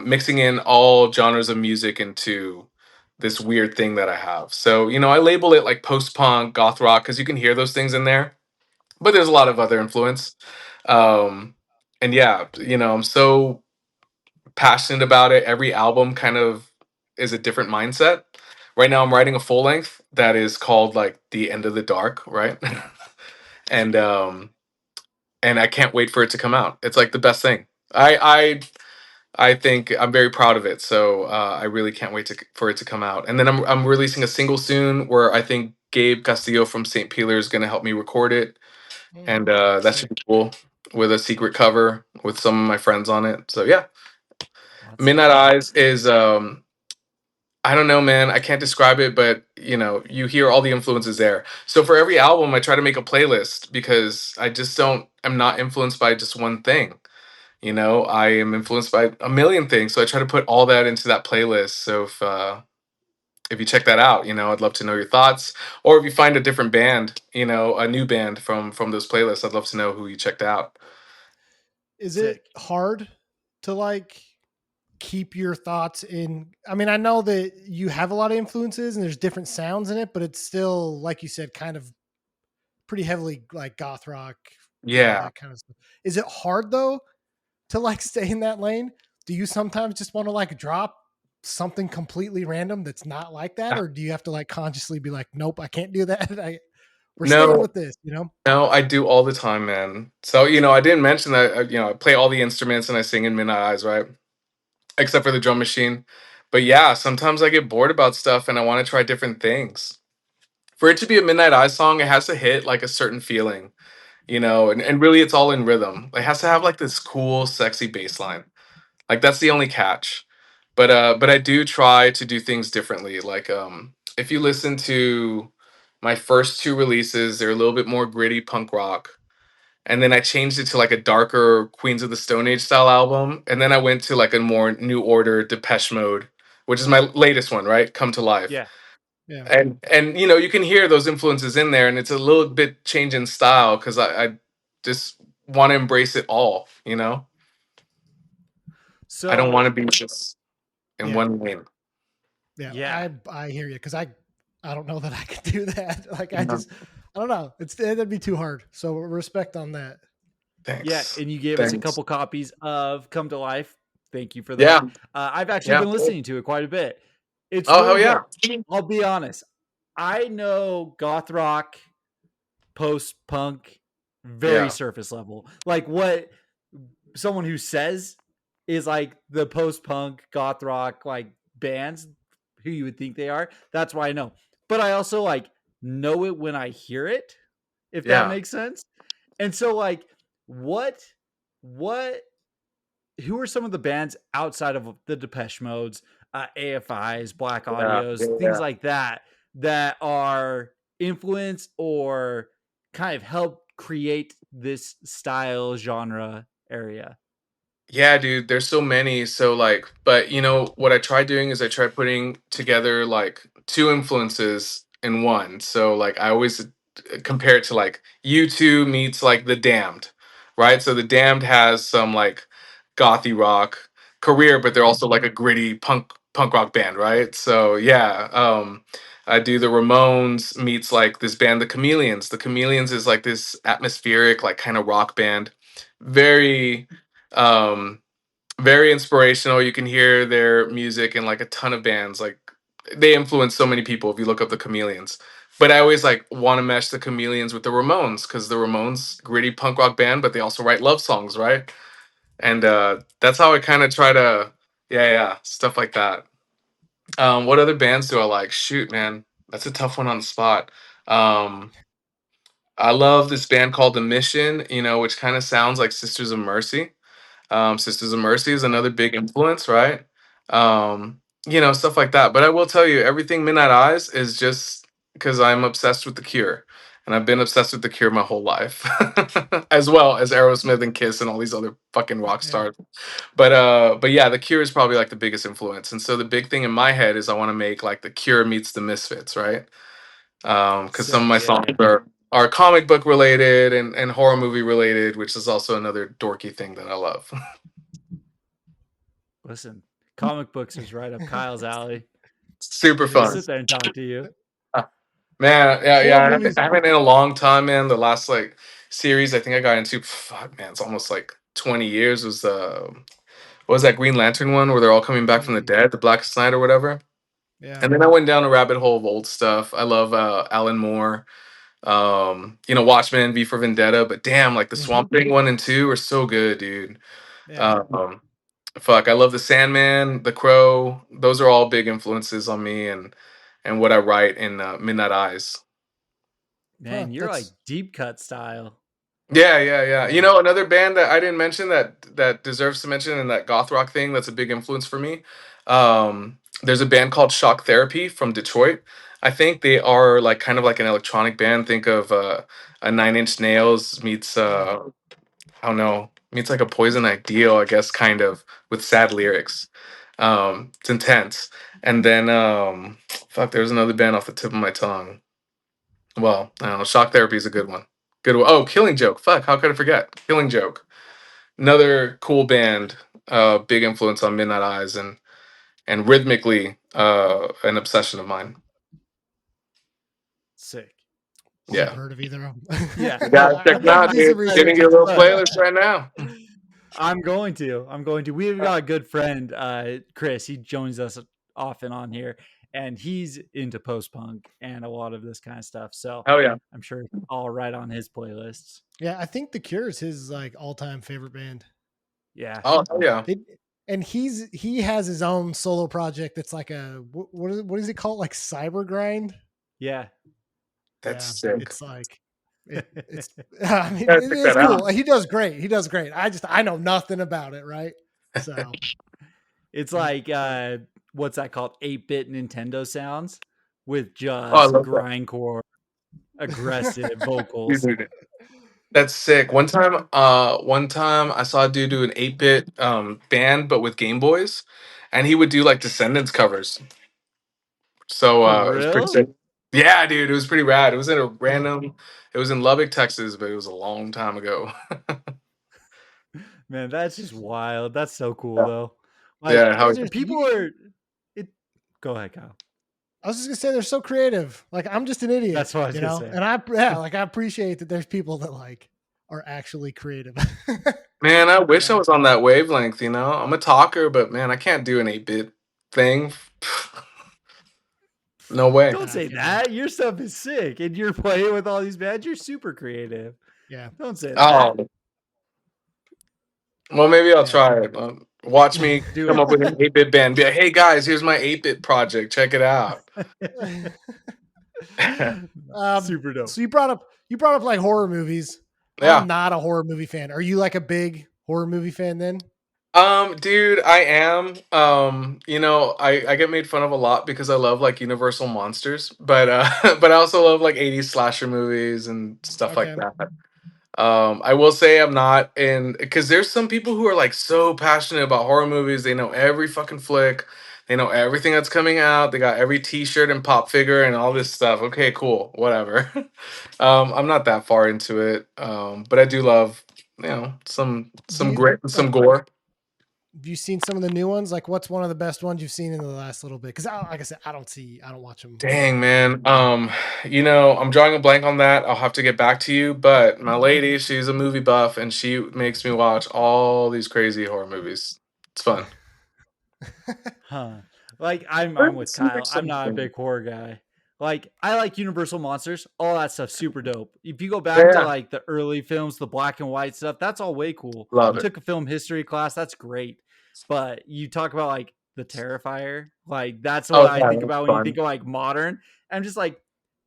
mixing in all genres of music into this weird thing that I have. So I label it like post punk, goth rock, because you can hear those things in there, but there's a lot of other influence. Um, and yeah, I'm so passionate about it. Every album kind of is a different mindset. Right now, I'm writing a full length that is called like The End of the Dark, right? and and I can't wait for it to come out. It's like the best thing. I think I'm very proud of it. So I really can't wait for it to come out. And then I'm releasing a single soon where I think Gabe Castillo from St. Peter is going to help me record it, and that should Sick. be cool with a secret cover with some of my friends on it. So yeah, Midnight Eyes is I don't know, man. I can't describe it, but you know, you hear all the influences there. So for every album, I try to make a playlist because I just don't. I'm not influenced by just one thing. You know, I am influenced by a million things, so I try to put all that into that playlist. So if you check that out, you know, I'd love to know your thoughts. Or if you find a different band, you know, a new band from those playlists, I'd love to know who you checked out. Is it Sick. hard to like keep your thoughts in? I mean, I know that you have a lot of influences and there's different sounds in it, but it's still, like you said, kind of pretty heavily like goth rock, all Yeah. that kind of stuff. Is it hard though to like stay in that lane? Do you sometimes just want to like drop something completely random that's not like that, or do you have to like consciously be like, nope, I can't do that. We're staying No, with this, you know? no, I do all the time, man. So, you know, I didn't mention that, you know, I play all the instruments and I sing in Midnight Eyes, right? Except for the drum machine. But yeah, sometimes I get bored about stuff and I want to try different things. For it to be a Midnight Eyes song, it has to hit like a certain feeling, you know, and really it's all in rhythm. It has to have like this cool, sexy bass line. Like that's the only catch. But I do try to do things differently. Like if you listen to my first two releases, they're a little bit more gritty punk rock. And then I changed it to like a darker Queens of the Stone Age style album. And then I went to like a more New Order Depeche Mode, which is my latest one, right? Come to Life. Yeah. Yeah. And you know, you can hear those influences in there and it's a little bit change in style because I just want to embrace it all, you know? I don't want So to be just in Yeah. one lane. Yeah. yeah. I hear you. Cause I don't know that I could do that. Like Yeah. I don't know. That'd be too hard. So respect on that. Yeah, Thanks. and you gave us a Thanks. couple copies of Come to Life. Thank you for Yeah. that. I've actually Yeah. been listening to it quite a bit. It's Oh, hell really yeah. good. I'll be honest. I know goth rock, post punk, very Yeah. surface level. Like what someone who says is like the post punk, goth rock like bands who you would think they are. That's why I know. But I also like know it when I hear it, if that Yeah. makes sense. And so like what who are some of the bands outside of the Depeche Modes, AFIs, Black Yeah. Audios, things Yeah. like that that are influence or kind of help create this style genre area? Yeah, dude, there's so many. So like, but you know what I tried doing is I tried putting together like two influences in one. So like I always compare it to like U2 meets like The Damned, right? So The Damned has some like gothy rock career, but they're also like a gritty punk rock band, right? So yeah, I do the Ramones meets like this band The Chameleons. The Chameleons is like this atmospheric like kind of rock band. Very um very inspirational. You can hear their music in like a ton of bands. Like they influence so many people if you look up the Chameleons. But I always like want to mesh the Chameleons with the Ramones because the Ramones gritty punk rock band, but they also write love songs, right? And that's how I kind of try to yeah, stuff like that. What other bands do I like? Shoot, man, that's a tough one on the spot. Um, I love this band called The Mission, you know, which kind of sounds like Sisters of Mercy. Sisters of Mercy is another big influence, right? You know, stuff like that. But I will tell you, everything Midnight Eyes is just because I'm obsessed with The Cure. And I've been obsessed with The Cure my whole life, as well as Aerosmith and Kiss and all these other fucking rock Yeah. stars. But yeah, The Cure is probably like the biggest influence. And so the big thing in my head is I want to make like The Cure meets the Misfits, right? Because some of Sick. my Yeah. songs are comic book related and horror movie related, which is also another dorky thing that I love. Listen, comic books is right up Kyle's alley. Super He'll fun. sit there and talk to you. Man, yeah. Horror I movies. haven't in a long time, man. The last like series I think I got into, fuck, man, it's almost like 20 years. Was what was that Green Lantern one where they're all coming back from the Mm, dead, the Blackest Night or whatever? yeah. And then I went down a rabbit hole of old stuff. I love Alan Moore. You know, Watchmen, V for Vendetta, but damn, like the Hmm. Swamp Thing 1 and 2 are so good, dude. Yeah. Um, fuck, I love the Sandman, the Crow. Those are all big influences on me and what I write in Midnight Eyes. Huh. Man, you're like That's deep cut style. Yeah. You Yeah. know, another band that I didn't mention that deserves to mention in that goth rock thing that's a big influence for me. There's a band called Shock Therapy from Detroit. I think they are like kind of like an electronic band. Think of a Nine Inch Nails meets Mm. I don't know, meets like a Poison Ideal, I guess, kind of with sad lyrics. It's intense. And then fuck, there's another band off the tip of my tongue. Well, I don't know. Shock Therapy is a good one. Good one. Oh, Killing Joke. Fuck, how could I forget? Killing Joke. Another cool band. Big influence on Midnight Eyes and rhythmically an obsession of mine. Sick. Never Yeah. heard of either of Yeah. them. You but gotta Well, check I'd them love to out, do some dude. research Getting your into little them. playlist right now. I'm going to. We've got a good friend, Chris. He joins us often on here, and he's into post punk and a lot of this kind of stuff. So Hell yeah. I'm sure it's all right on his playlists. Yeah, I think The Cure is his like all-time favorite band. Yeah. Oh, hell yeah. It, and he has his own solo project that's like a what is it called? Like cyber grind? Yeah. That's Yeah, sick. it's like it's I mean Gotta it check is that out. cool. He does great. He does great. I know nothing about it, right? So It's like what's that called? 8-bit Nintendo sounds with Oh, I just love that. grindcore aggressive vocals. Dude, that's sick. One time I saw a dude do an 8-bit band but with Game Boys, and he would do like Descendants covers. So For it was pretty real? sick. Yeah, dude, it was pretty rad. It was in a random it was in Lubbock, Texas, but it was a long time ago. Man, that's just wild. That's so cool Yeah. though. Like Yeah, how they're people are it go ahead, Kyle. I was just gonna say they're so creative. Like I'm just an idiot, That's what I was you gonna know. say. And I appreciate that there's people that like are actually creative. man, I you wish I know, was on that wavelength, you know? I'm a talker, but man, I can't do an 8-bit thing. No way. Don't I say feel you. that. Your stuff is sick, and you're playing with all these bands. You're super creative. Yeah, Don't say that. Oh, well, maybe I'll yeah. try it. Watch me Do come it. up with an 8-bit band. Be like, hey guys, here's my 8-bit project. Check it out. Super dope. So you brought up like horror movies. Yeah. I'm not a horror movie fan. Are you like a big horror movie fan then? Dude, I am. You know, I get made fun of a lot because I love like Universal monsters, but but I also love like 80s slasher movies and stuff like Okay. that. I will say I'm not in because there's some people who are like so passionate about horror movies. They know every fucking flick. They know everything that's coming out. They got every T-shirt and pop figure and all this stuff. Okay, cool, whatever. I'm not that far into it, but I do love Do some you grit and some like gore. have you seen some of the new ones? Like what's one of the best ones you've seen in the last little bit? Because like I said, I don't watch them Dang, all man. the time. You know, I'm drawing a blank on that. I'll have to get back to you. But my lady, she's a movie buff, and she makes me watch all these crazy horror movies. It's fun. Huh. Like I'm with Let's see Kyle. I'm not a something. big horror guy. Like I like Universal Monsters, all that stuff super dope. If you go back to Yeah, like the early films, the black and white stuff, that's all way cool. love it. Took a film history class, that's great. But you talk about like the Terrifier, like that's what Oh I yeah, think that's about when you fun. think of like modern. I'm just like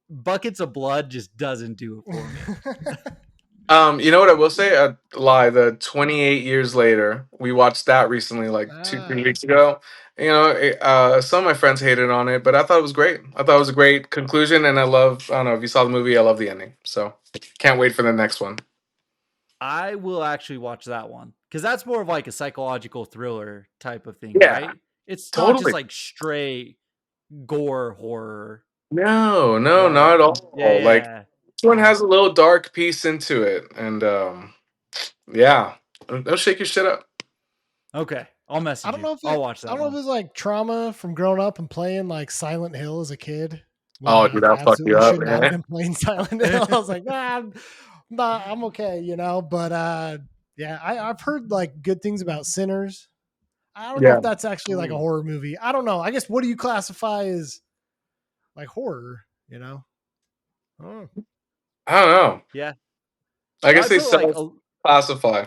buckets of blood just doesn't do it for me. You know what I will say? I lie. The 28 years later, we watched that recently, like two, three Ah, weeks ago. You know, some of my friends hated on it, but I thought it was great. I thought it was a great conclusion, and I love. I don't know if you saw the movie. I love the ending, so can't wait for the next one. I will actually watch that one because that's more of like a psychological thriller type of thing, Yeah, right? It's not just totally. like straight gore horror, No, no, right? not at Yeah, all. Like yeah. this one has a little dark piece into it, and yeah, they'll shake your shit up. Okay, I'll I message don't you. know if I'll it. watch I that don't know if one. it's like trauma from growing up and playing like Silent Hill as a kid when Oh, I dude, like that'll fuck you absolutely up, should not have man. been playing Silent Hill. I was like, I'm okay, you know. But yeah, I've heard like good things about Sinners. I don't know if Yeah, that's actually like a Ooh, horror movie. I don't know. I guess what do you classify as like horror? You know? Oh. I don't know. yeah. I So guess I they put like self classify.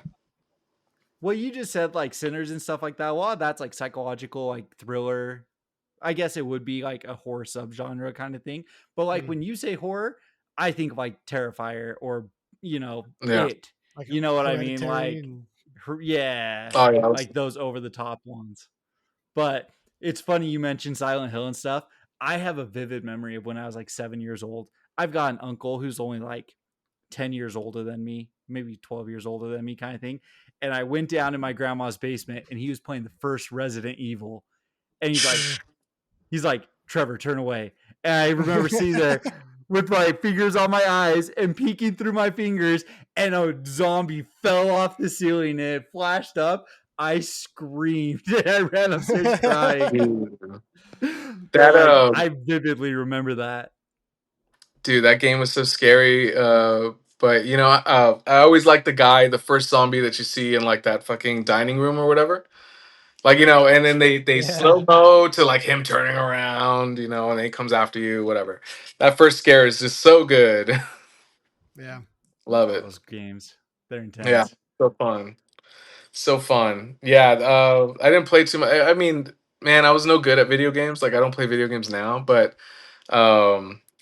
what you just said, like Sinners and stuff like that. A lot of that's like psychological, like thriller. I guess it would be like a horror subgenre kind of thing. But like Mm. when you say horror, I think of like Terrifier or Yeah. it. like You know what I mean? Hereditary Like, and yeah, Oh yeah. like those over the top ones. But it's funny you mentioned Silent Hill and stuff. I have a vivid memory of when I was like 7 years old. I've got an uncle who's only like 10 years older than me, maybe 12 years older than me, kind of thing. And I went down in my grandma's basement and he was playing the first Resident Evil. And he's like, Trevor, turn away. And I remember sitting there with my fingers on my eyes and peeking through my fingers, and a zombie fell off the ceiling and it flashed up. I screamed and I ran upstairs crying. Dude. But That like, I vividly remember that. dude, that game was so scary. But I always like the first zombie that you see in like that fucking dining room or whatever. Like, and then they yeah, slow mo to like him turning around, and then he comes after you, whatever. That first scare is just so good. yeah. Love All it. those games, they're Yeah, intense. so fun. So fun. Yeah, I didn't play too much. I mean, man, I was no good at video games. Like I don't play video games now, but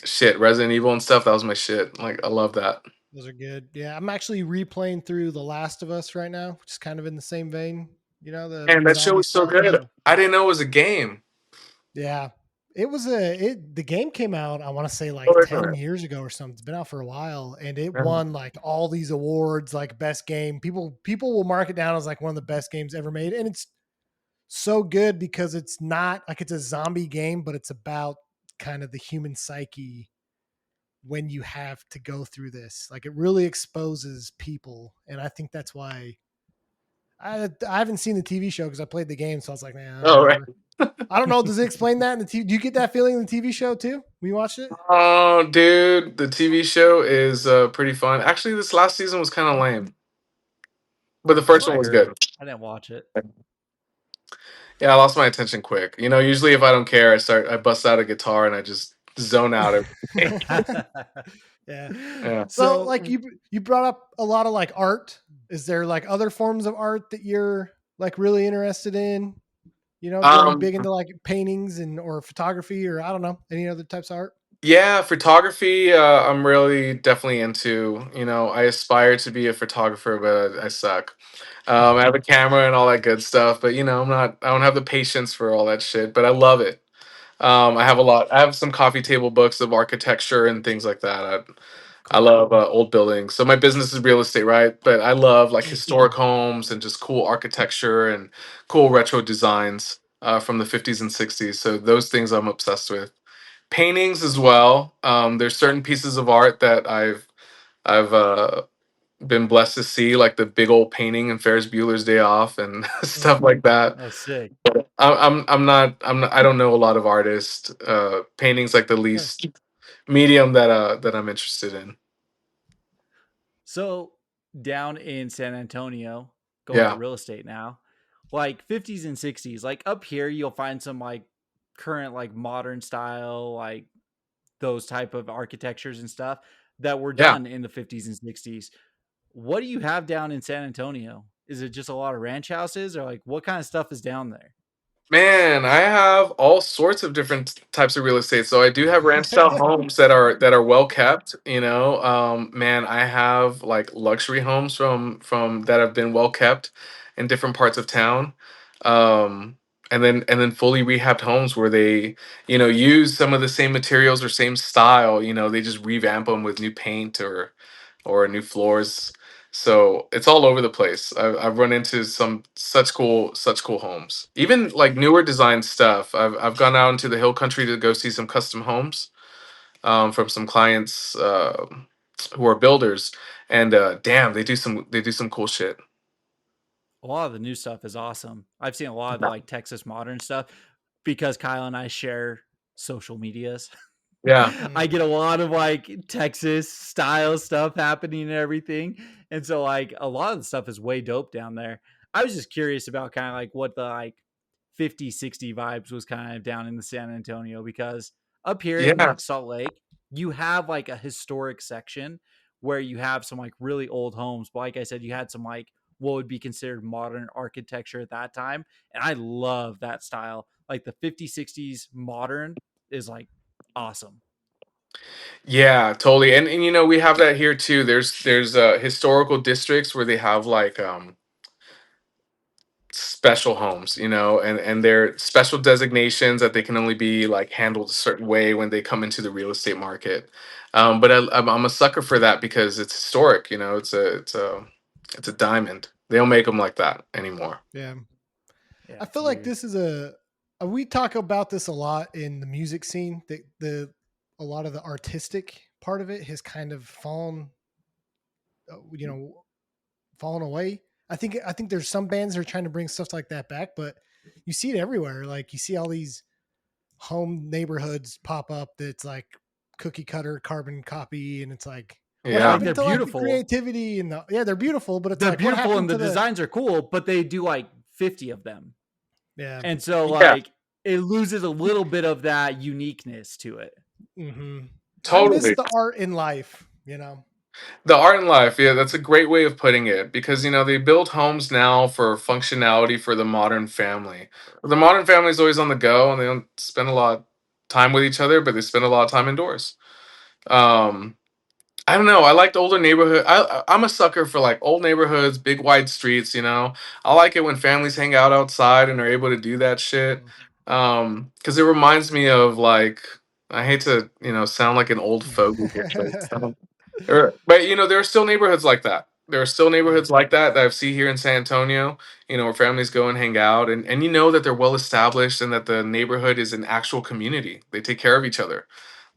shit, Resident Evil and stuff, that was my shit. Like I love that. Those are good. Yeah, I'm actually replaying through The Last of Us right now, which is kind of in the same vein. The And that show zombie was so stuff. good. I didn't know it was a game. Yeah, it was the game came out. I want to say like Oh, isn't 10 years ago or something. It's been out for a while, and it it? won like all these awards, like best game. People will mark it down as like one of the best games ever made, and it's so good because it's not like it's a zombie game, but it's about kind of the human psyche when you have to go through this. Like it really exposes people, and I think that's why I haven't seen the TV show because I played the game, so I was like, nah, Oh, right. whatever. I don't know. Does it explain that in the TV? Do you get that feeling in the TV show too when you watch it? Oh, dude, the TV show is pretty fun. Actually, this last season was kind of lame, but the That's first what one I was heard. good. I didn't watch it. Yeah, I lost my attention quick. Usually if I don't care, I bust out a guitar and I just zone out everything. Yeah. Yeah. So like So you brought up a lot of like art. Is there like other forms of art that you're like really interested in? Are you Um, big into like paintings and or photography or I don't know, any other types of art? yeah, photography, I'm really definitely into. I aspire to be a photographer, but I suck. I have a camera and all that good stuff, but I don't have the patience for all that shit, but I love it. I have some coffee table books of architecture and things like that. I Cool. love old buildings. So my business is real estate, right? But I love like historic homes and just cool architecture and cool retro designs from the 50s and 60s. So those things I'm obsessed with. Paintings as well. There's certain pieces of art that I've been blessed to see, like the big old painting in Ferris Bueller's Day Off and stuff like that. oh, sick. I don't know a lot of artists. Painting's like the Sure. least medium that I'm interested in. So down in San Antonio, going to Yeah, real estate now, like 50s and 60s, like up here, you'll find some like current, like modern style, like those type of architectures and stuff that were yeah. done in the 50s and 60s. What do you have down in San Antonio? Is it just a lot of ranch houses or like what kind of stuff is down there? Man, I have all sorts of different types of real estate. So I do have ranch style homes that are well kept. Man, I have like luxury homes from that have been well kept in different parts of town. Um, and then fully rehabbed homes where they use some of the same materials or same style. They just revamp them with new paint or new floors. So it's all over the place. I've run into some such cool homes. Even like newer design stuff. I've gone out into the hill country to go see some custom homes from some clients who are builders, and damn, they do some cool shit. A lot of the new stuff is awesome. I've seen a lot of the like Texas modern stuff because Kyle and I share social medias. Yeah, I Mm. get a lot of like Texas style stuff happening and everything. And so like a lot of the stuff is way dope down there. I was just curious about kind of like what the like 50, 60 vibes was kind of down in the San Antonio because up here in yeah, like Salt Lake, you have like a historic section where you have some like really old homes. But like I said, you had some like what would be considered modern architecture at that time. And I love that style. Like the 50s, 60s modern is like awesome. Yeah, totally. And you know, we have that here too. There's historical districts where they have like special homes, you know, and they're special designations that they can only be like handled a certain way when they come into the real estate market. But I'm a sucker for that because it's historic, you know. It's a diamond. They don't make them like that anymore. Yeah. Yeah, I it's feel like weird. this is we talk about this a lot in the music scene. The a lot of the artistic part of it has kind of you know, fallen away. I think there's some bands that are trying to bring stuff like that back, but you see it everywhere. Like you see all these home neighborhoods pop up that's like cookie cutter carbon copy, and it's like what I Yeah. mean, they're happened to like the beautiful. creativity and the yeah, they're beautiful, but it's They're like what beautiful and happened the to the designs are cool, but they do like 50 of them. yeah. And so Yeah, like it loses a little bit of that uniqueness to it. Mm-hmm. I miss totally. the art in life, you know. The art and life, yeah, that's a great way of putting it because you know they build homes now for functionality for the modern family. The modern family is always on the go and they don't spend a lot of time with each other, but they spend a lot of time indoors. Um, I don't know. I liked older neighborhood. I'm a sucker for like old neighborhoods, big wide streets. You know, I like it when families hang out outside and are able to do that shit. Because it reminds me of like I hate to sound like an old fogey here, but you know there are still neighborhoods like that. There are still Yeah. neighborhoods like that I see here in San Antonio. You know where families go and hang out, and you know that they're well established and that the neighborhood is an actual community. They take care of each other.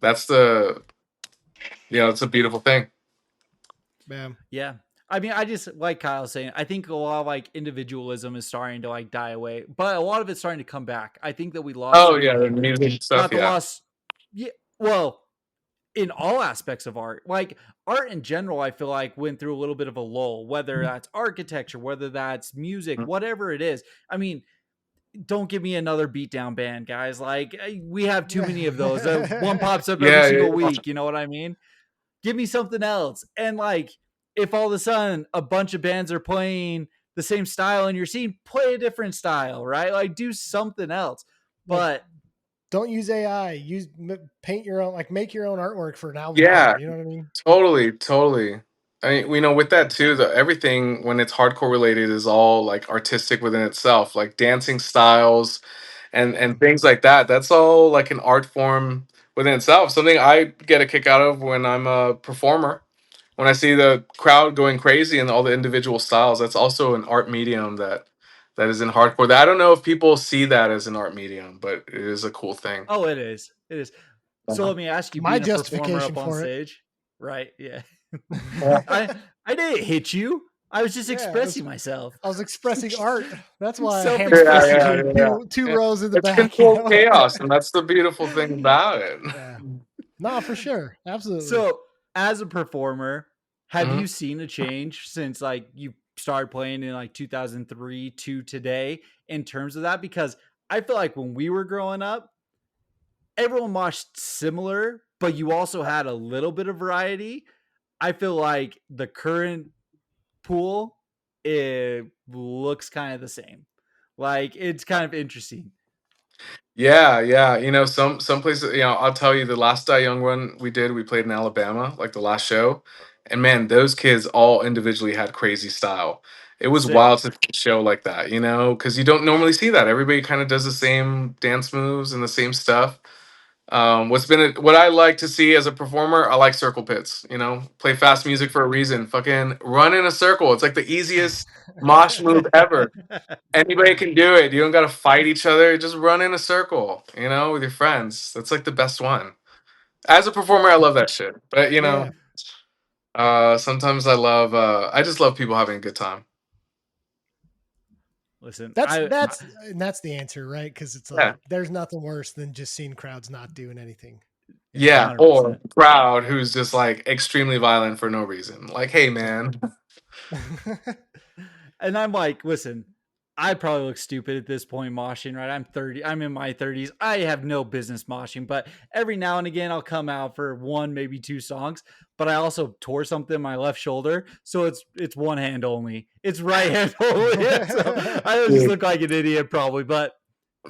That's the it's a beautiful thing. Yeah. Yeah. I mean, I just like Kyle saying, I think a lot of like individualism is starting to like die away, but a lot of it's starting to come back. I think that we lost Oh some yeah, the like music stuff. not the Yeah. loss. Yeah. Well, in all aspects of art, like art in general, I feel like went through a little bit of a lull, whether that's architecture, whether that's music, Mm. whatever it is. I mean, don't give me another beatdown band, guys. Like we have too many of those. One pops up every Yeah, single yeah, week. You know what I mean? Give me something else. And like, if all of a sudden a bunch of bands are playing the same style in your scene, play a different style, right? Like, do something else. Like But don't use AI. Paint your own, like make your own artwork for an album yeah. cover. You know what I mean? Totally, totally. I mean, we know with that too, the everything when it's hardcore related is all like artistic within itself, like dancing styles Yeah. and things like that. That's all like an art form within itself. Something I get a kick out of when I'm a performer. When I see the crowd going crazy and all the individual styles, that's also an art medium that is in hardcore. That I don't know if people see that as an art medium, but it is a cool thing. oh, it is. It is. So Uh-huh. let me ask you, My being a performer justification up on for it. stage, right? Yeah. Yeah. I I didn't hit you. I was just Yeah, expressing myself. I was expressing art. That's why I Self hammer Yeah, fisted yeah, you expression. yeah, yeah. two Yeah. rows in the It's back. You controlled know. chaos, and that's the beautiful thing about it. Yeah. No, for sure. Absolutely. So, as a performer, have Mhm. you seen a change since like you started playing in like 2003 to today in terms of that? Because I feel like when we were growing up, everyone watched similar, but you also had a little bit of variety. I feel like the current pool, it looks kind of the same. Like it's kind of interesting. Yeah, yeah. You know, some places. You know, I'll tell you, the last Die Young one we did, we played in Alabama, like the last show, and man, those kids all individually had crazy style. It was Sick. wild to see a show like that, you know, because you don't normally see that. Everybody kind of does the same dance moves and the same stuff. What I like to see as a performer, I like circle pits. You know, play fast music for a reason. Fucking run in a circle. It's like the easiest mosh move ever. Anybody can do it. You don't got to fight each other. Just run in a circle. You know, with your friends. That's like the best one. As a performer, I love that shit. But you Yeah. know, sometimes I just love people having a good time. Listen, That's I that's and that's the answer, right? Because it's Yeah, like there's nothing worse than just seeing crowds not doing anything. You know. yeah. Or 100%. crowd who's just like extremely violent for no reason. Like, hey, man. And I'm like, listen, I probably look stupid at this point moshing, right? I'm 30. I'm in my 30s. I have no business moshing, but every now and again I'll come out for one, maybe two songs. But I also tore something in my left shoulder, so it's one hand only. It's right hand only. So I just Dude, look like an idiot probably, but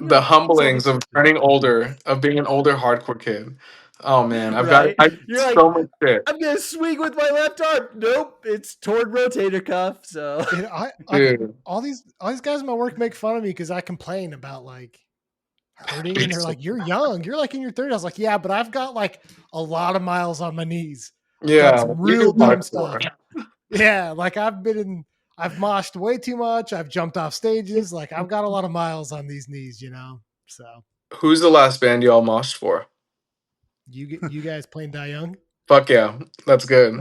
the humblings of self-expression. turning older, of being an older hardcore kid. Oh man, I've got Right? I You're like, so much shit, I'm gonna swing with my left arm. Nope, it's toward rotator cuff. So Dude, I like dude. all these guys in my work make fun of me because I complain about like hurting, and they're like, "You're young, you're like in your 30s." I was like, "Yeah, but I've got like a lot of miles on my knees. I've done Yeah, some you real do dumb hardcore. stuff. Yeah, like I've moshed way too much. I've jumped off stages. Like I've got a lot of miles on these knees, you know. So Who's the last band y'all moshed for? you guys playing Die Young? Fuck yeah, that's good.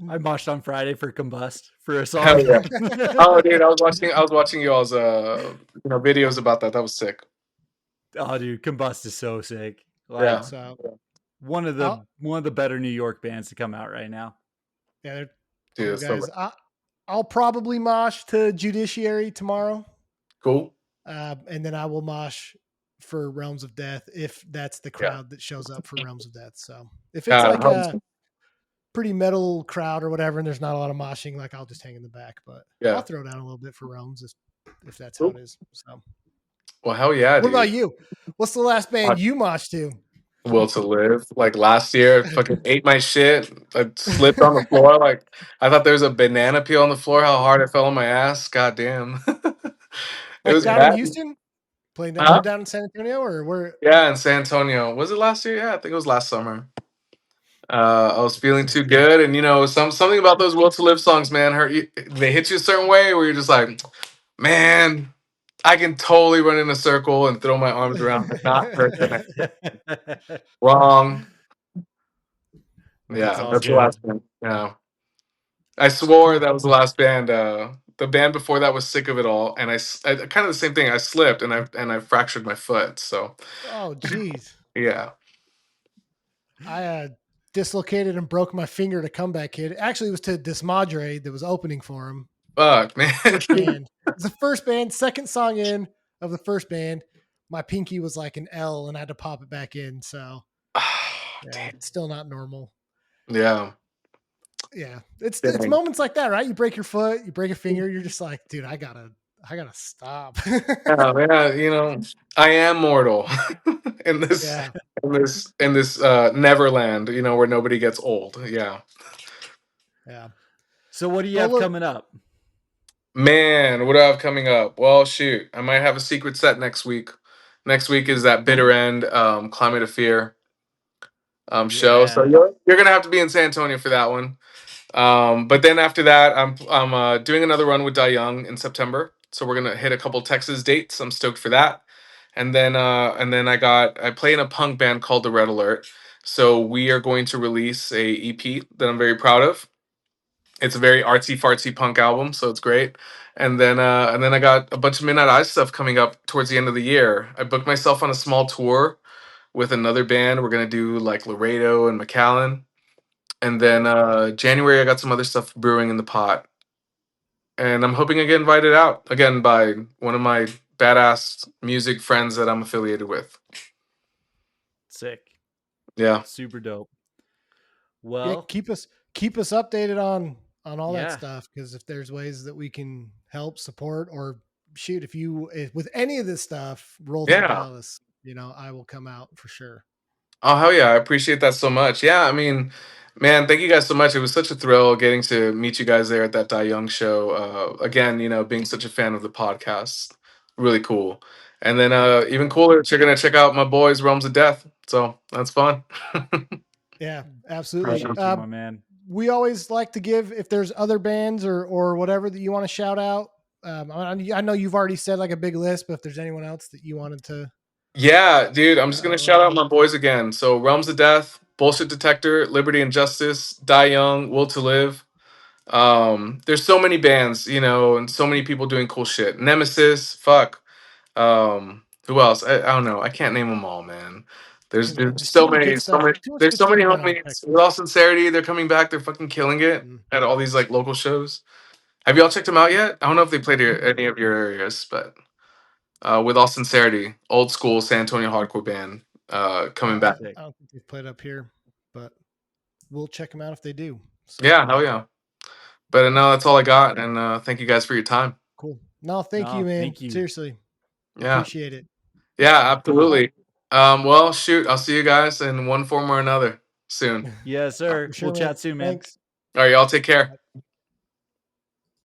I moshed on Friday for Combust for a song. Hell yeah. Oh, dude, I was watching y'all's videos about that. That was sick. Oh, dude, Combust is so sick. Like Yeah, So one of I'll, the better New York bands to come out right now. yeah, they're dude, cool it's so guys. I'll probably mosh to Judiciary tomorrow. cool. And then I will mosh for Realms of Death if that's the Yeah, crowd that shows up for Realms of Death. So if it's yeah, like a pretty metal crowd or whatever, and there's not a lot of moshing, like I'll just hang in the back. But I'll yeah. throw down a little bit for Realms if that's how it Cool. is. So Well, hell yeah, what about dude. you? What's the last band you moshed to? Will to Live. Like last year, I fucking ate my shit. I slipped on the floor. Like I thought there was a banana peel on the floor. How hard it fell on my ass. God damn. It Like was down in bad. Houston, playing or Huh? down in San Antonio, or where? Yeah, in San Antonio. Was it last year? Yeah, I think it was last summer. I was feeling Sick. too good, and something about those Will to Live songs, man, hurt you. They hit you a certain way where you're just like, man, I can totally run in a circle and throw my arms around and not hurt the next. Wrong. That's Yeah, that's the awesome. last one. Yeah. I swore Cool. that was the last band. The band before that was Sick of It All, and kind of the same thing. I slipped and I fractured my foot. So Oh, geez. yeah, I dislocated and broke my finger to Comeback Kid. Actually, it was to Desmadre that was opening for him. fuck, man. First band. It was the first band, second song in of the first band. My pinky was like an L and I had to pop it back in. So Ah, yeah, damn. it's still not normal. Yeah, Yeah. It's dang. moments like that, right? You break your foot, you break a finger, you're just like, dude, I gotta stop. Yeah, man. I am mortal in this Yeah. Neverland. Where nobody gets old. Yeah, Yeah. So what do you Well, have look, coming up? man. What do I have coming up? Well, shoot, I might have a secret set next week. Next week is that Bitter End, Climate of Fear show. So Yeah. you're gonna have to be in San Antonio for that one. But then after that, I'm doing another run with Die Young in September. So we're gonna hit a couple Texas dates. I'm stoked for that. And then I play in a punk band called the Red Alert. So we are going to release a EP that I'm very proud of. It's a very artsy fartsy punk album, so it's great. And then I got a bunch of Midnight Eyes stuff coming up towards the end of the year. I booked myself on a small tour with another band. We're gonna do like Laredo and McAllen. And then January, I got some other stuff brewing in the pot. And I'm hoping I get invited out again by one of my badass music friends that I'm affiliated with. Sick. Yeah. Super dope. yeah, Well, keep us updated on all that yeah. stuff, because if there's ways that we can help support, or shoot, if with any of this stuff, roll through Yeah. Dallas, I will come out for sure. Oh, hell yeah. I appreciate that so much. Yeah. I mean, man, thank you guys so much. It was such a thrill getting to meet you guys there at that Die Young show. Again, being such a fan of the podcast. Really cool. And then even cooler, you're going to check out my boys, Realms of Death. So that's fun. Yeah, absolutely. Appreciate you, my man. We always like to give, if there's other bands or whatever that you want to shout out. I know you've already said like a big list, but if there's anyone else that you wanted to, Yeah, dude, I'm just gonna shout out around. my boys again. So Realms of Death, Bullshit Detector, Liberty and Justice, Die Young, Will to Live. There's so many bands, and so many people doing cool shit. Nemesis, fuck. Who else? I don't know. I can't name them all, man. There's Too there's too so much many, good so stuff. many. Too much There's good so stuff many going on in homies. Texas. With all sincerity, they're coming back. They're fucking killing it Mhm. at all these like local shows. Have y'all checked them out yet? I don't know if they played any of your areas, but with all sincerity, old school San Antonio hardcore band coming back. Sick. I don't think they've played up here, but we'll check them out if they do. So Yeah, hell yeah. But no, that's all I got. And thank you guys for your time. cool. No, thank you, No, man. thank you. Seriously, Yeah. appreciate it. Yeah, Cool. absolutely. Well, shoot, I'll see you guys in one form or another soon. Yes, sir. For sure, We'll man. chat soon, man. Thanks. All right, y'all take care.